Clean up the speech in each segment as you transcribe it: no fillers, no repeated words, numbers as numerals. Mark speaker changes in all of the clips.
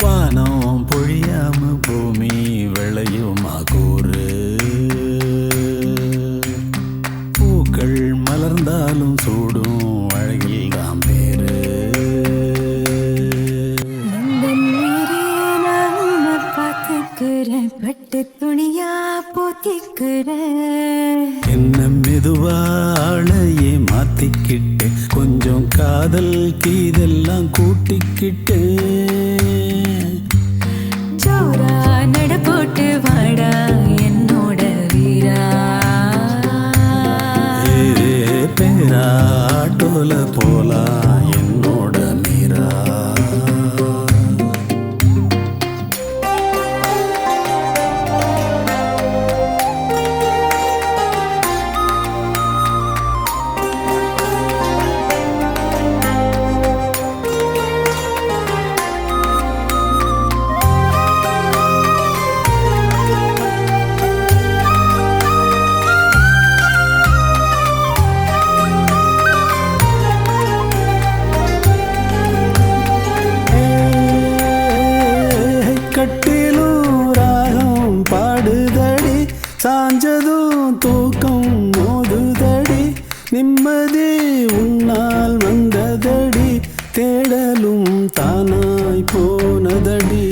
Speaker 1: வானம் பொழியாம பூமி விளையுமா கூறு, பூக்கள் மலர்ந்தாலும் சூடும் அழகில் தான் பேரு.
Speaker 2: பட்டு துணியா போத்திக்கிற
Speaker 1: என்ன மெதுவாளையே மாத்திக்கிட்டு கொஞ்சம் காதல் கீதெல்லாம் கூட்டிக்கிட்டு
Speaker 2: ஜோரா நட போட்டு வாடா என்னோட வீரா.
Speaker 1: பேரா ஆட்டோல போலாம் என்னோட மீரா. சாஞ்சதும் தூக்கம் மோதுதடி, நிம்மதி உன்னால் வந்ததடி, தேடலும் தானாய் போனதடி.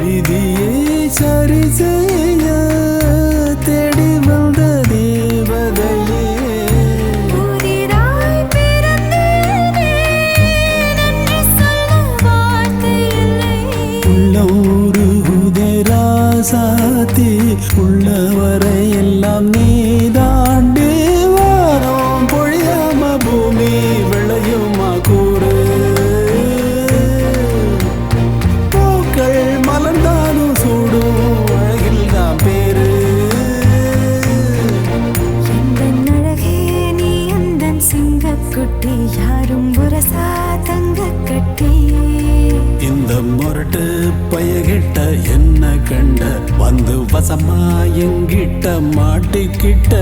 Speaker 1: விதியை சரி செய்ய தேடி வந்த தேவதையே,
Speaker 2: புதிதாய் பிறந்தேனே நன்றி சொல்ல வார்த்தை இல்லை.
Speaker 1: உள்ளூரு ராசாத்தி உள்ளவரை எல்லாம் நீதாண்டு. வாரம் பொழியாம பூமி விளையுமா கூறு, பூக்கள் மலர்ந்தாலும் சூடும் அழகில் தான் பேரு.
Speaker 2: எந்தன் அழகே நீ அந்தன் சிங்கக்குட்டி, யாரும் புரசா தங்க கட்டி.
Speaker 1: இந்த முரட்டு பயகிட்ட என்ன கண்ட வந்து வசமா எங்கிட்ட மாட்டிக்கிட்ட.